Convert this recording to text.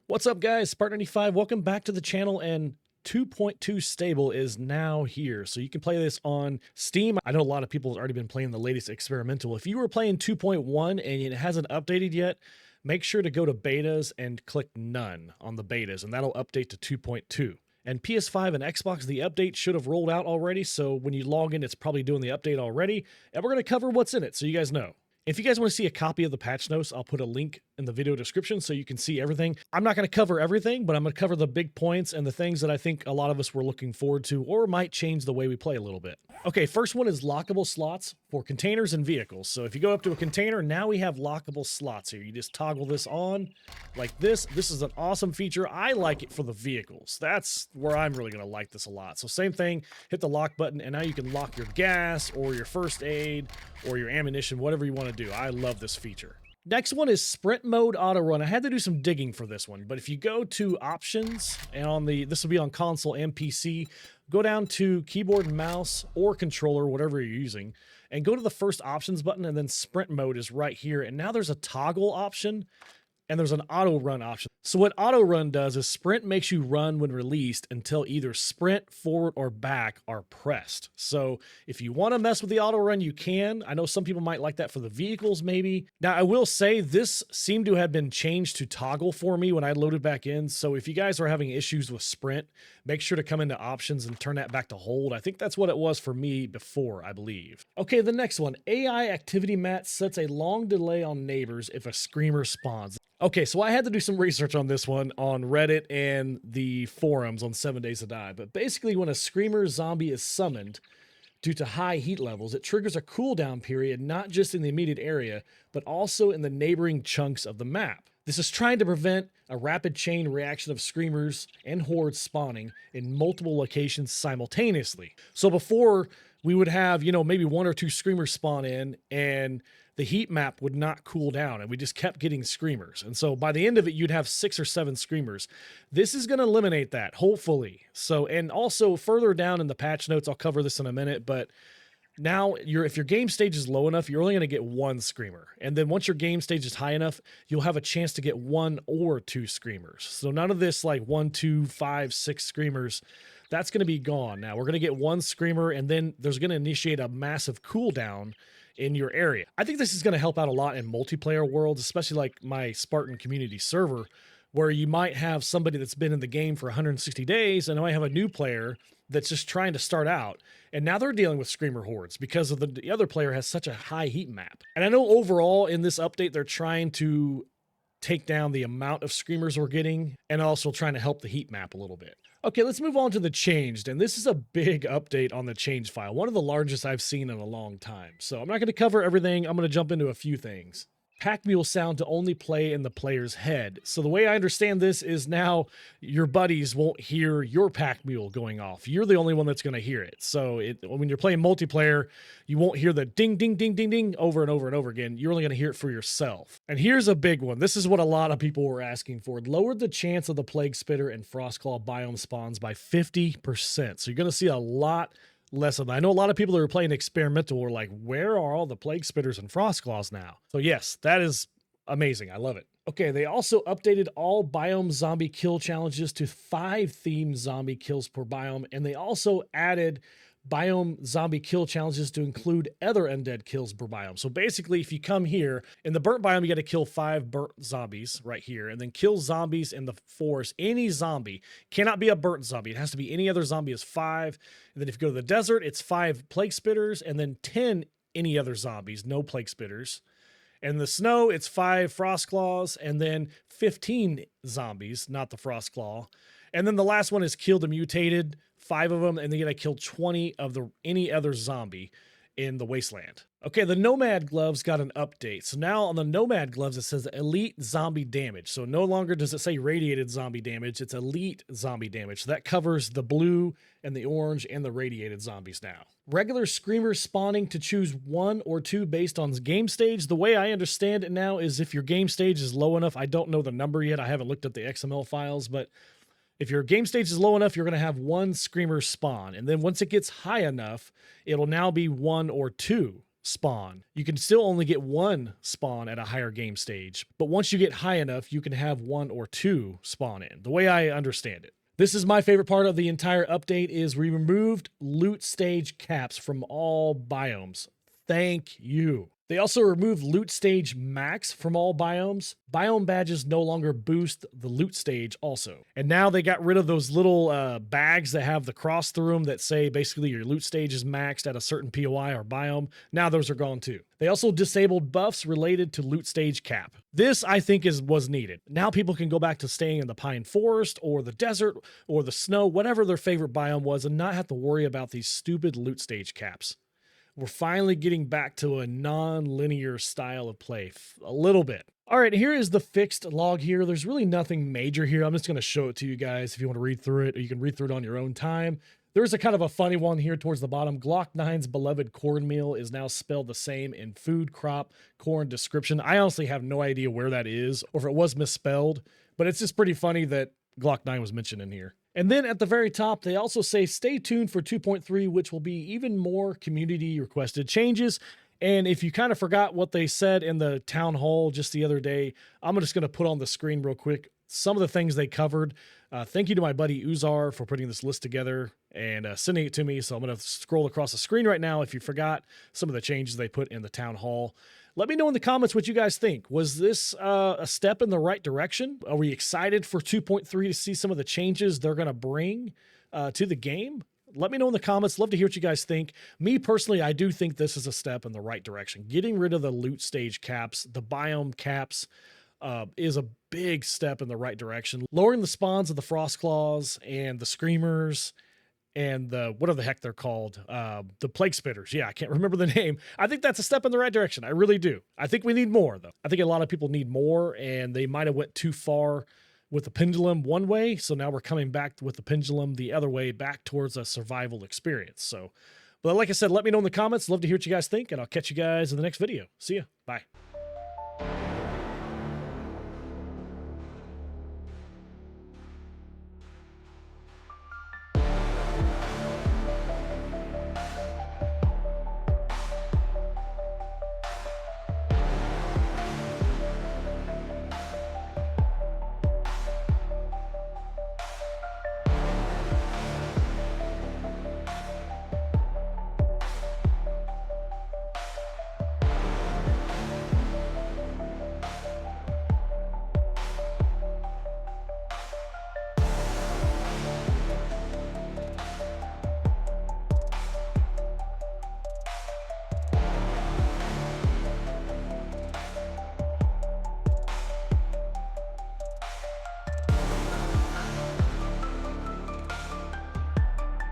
What's up, guys? Spartan95, welcome back to the channel, and 2.2 stable is now here, so you can play this on Steam. I know a lot of people have already been playing the latest experimental. If you were playing 2.1 and it hasn't updated yet, make sure to go to betas and click none on the betas, and that'll update to 2.2. And PS5 and Xbox, the update should have rolled out already, so when you log in, it's probably doing the update already, and we're going to cover what's in it so you guys know. If you guys want to see a copy of the patch notes, I'll put a link in the video description so you can see everything. I'm not going to cover everything, but I'm going to cover the big points and the things that I think a lot of us were looking forward to or might change the way we play a little bit. Okay, first one is lockable slots for containers and vehicles. So if you go up to a container, now we have lockable slots here. You just toggle this on like this. This is an awesome feature. I like it for the vehicles. That's where I'm really going to like this a lot. So same thing, hit the lock button, and now you can lock your gas or your first aid or your ammunition, whatever you want to do. I love this feature. Next one is sprint mode Autorun. I had to do some digging for this one, but if you go to options and on this will be on console and PC, go down to keyboard and mouse or controller, whatever you're using, and go to the first options button, and then sprint mode is right here. And now there's a toggle option and there's an auto run option. So what auto run does is sprint makes you run when released until either sprint, forward, or back are pressed. So if you want to mess with the auto run, you can. I know some people might like that for the vehicles maybe. Now I will say this seemed to have been changed to toggle for me when I loaded back in. So if you guys are having issues with sprint, make sure to come into options and turn that back to hold. I think that's what it was for me before, I believe. Okay, the next one, AI activity mat sets a long delay on neighbors if a screamer spawns. Okay, so I had to do some research on this one on Reddit and the forums on 7 Days to Die. But basically, when a screamer zombie is summoned due to high heat levels, it triggers a cooldown period not just in the immediate area, but also in the neighboring chunks of the map. This is trying to prevent a rapid chain reaction of screamers and hordes spawning in multiple locations simultaneously. So before, we would have, maybe one or two screamers spawn in, and the heat map would not cool down, and we just kept getting screamers. And so by the end of it, you'd have 6 or 7 screamers. This is going to eliminate that, hopefully. So, and also further down in the patch notes, I'll cover this in a minute, but now if your game stage is low enough, you're only going to get 1 screamer. And then once your game stage is high enough, you'll have a chance to get 1 or 2 screamers. So none of this like 1, 2, 5, 6 screamers. That's going to be gone. Now we're going to get 1 screamer, and then there's going to initiate a massive cooldown in your area. I think this is going to help out a lot in multiplayer worlds, especially like my Spartan community server, where you might have somebody that's been in the game for 160 days, and I might have a new player that's just trying to start out, and now they're dealing with screamer hordes because of the other player has such a high heat map. And I know overall in this update, they're trying to take down the amount of screamers we're getting and also trying to help the heat map a little bit. Okay, let's move on to the changed, and this is a big update on the change file, one of the largest I've seen in a long time. So I'm not going to cover everything. I'm going to jump into a few things. Pack mule sound to only play in the player's head. So the way I understand this is now your buddies won't hear your pack mule going off. You're the only one that's going to hear it. So when you're playing multiplayer, you won't hear the ding, ding, ding, ding, ding over and over and over again. You're only going to hear it for yourself. And here's a big one. This is what a lot of people were asking for. It lowered the chance of the plague spitter and Frostclaw biome spawns by 50%. So you're going to see a lot less of them. I know a lot of people that are playing experimental were like, where are all the plague spitters and Frostclaws now? So yes, that is amazing. I love it. Okay, they also updated all biome zombie kill challenges to 5 themed zombie kills per biome, and they also added biome zombie kill challenges to include other undead kills per biome. So basically, if you come here in the burnt biome, you got to kill 5 burnt zombies right here, and then kill zombies in the forest. Any zombie cannot be a burnt zombie. It has to be any other zombie is 5. And then if you go to the desert, it's 5 plague spitters, and then 10 any other zombies, no plague spitters. And the snow, it's 5 Frostclaws, and then 15 zombies, not the Frostclaw. And then the last one is kill the mutated, 5 of them, and then you gotta kill 20 of any other zombie in the wasteland. Okay, the Nomad gloves got an update. So now on the Nomad gloves, it says elite zombie damage. So no longer does it say radiated zombie damage, it's elite zombie damage. So that covers the blue and the orange and the radiated zombies now. Regular screamers spawning to choose 1 or 2 based on game stage. The way I understand it now is if your game stage is low enough, I don't know the number yet, I haven't looked at the XML files, but if your game stage is low enough, you're going to have 1 screamer spawn. And then once it gets high enough, it'll now be 1 or 2 spawn. You can still only get one spawn at a higher game stage, but once you get high enough, you can have 1 or 2 spawn in, the way I understand it. This is my favorite part of the entire update is we removed loot stage caps from all biomes. Thank you. They also removed loot stage max from all biomes. Biome badges no longer boost the loot stage also. And now they got rid of those little bags that have the cross through them that say basically your loot stage is maxed at a certain POI or biome. Now those are gone too. They also disabled buffs related to loot stage cap. This I think was needed. Now people can go back to staying in the pine forest or the desert or the snow, whatever their favorite biome was, and not have to worry about these stupid loot stage caps. We're finally getting back to a non-linear style of play, a little bit. All right, here is the fixed log here. There's really nothing major here. I'm just going to show it to you guys if you want to read through it, or you can read through it on your own time. There's a kind of a funny one here towards the bottom. Glock 9's beloved cornmeal is now spelled the same in food, crop, corn description. I honestly have no idea where that is or if it was misspelled, but it's just pretty funny that Glock 9 was mentioned in here. And then at the very top, they also say, stay tuned for 2.3, which will be even more community requested changes. And if you kind of forgot what they said in the town hall just the other day, I'm just going to put on the screen real quick some of the things they covered. Thank you to my buddy Uzar for putting this list together and sending it to me. So I'm going to scroll across the screen right now if you forgot some of the changes they put in the town hall. Let me know in the comments what you guys think. Was this a step in the right direction? Are we excited for 2.3 to see some of the changes they're going to bring to the game? Let me know in the comments. Love to hear what you guys think. Me personally, I do think this is a step in the right direction. Getting rid of the loot stage caps, the biome caps, is a big step in the right direction. Lowering the spawns of the Frostclaws and the Screamers and the, whatever the heck they're called, the Plague Spitters. Yeah, I can't remember the name. I think that's a step in the right direction. I really do. I think we need more, though. I think a lot of people need more, and they might have went too far with the pendulum one way, so now we're coming back with the pendulum the other way, back towards a survival experience. So, but like I said, let me know in the comments. Love to hear what you guys think, and I'll catch you guys in the next video. See ya. Bye.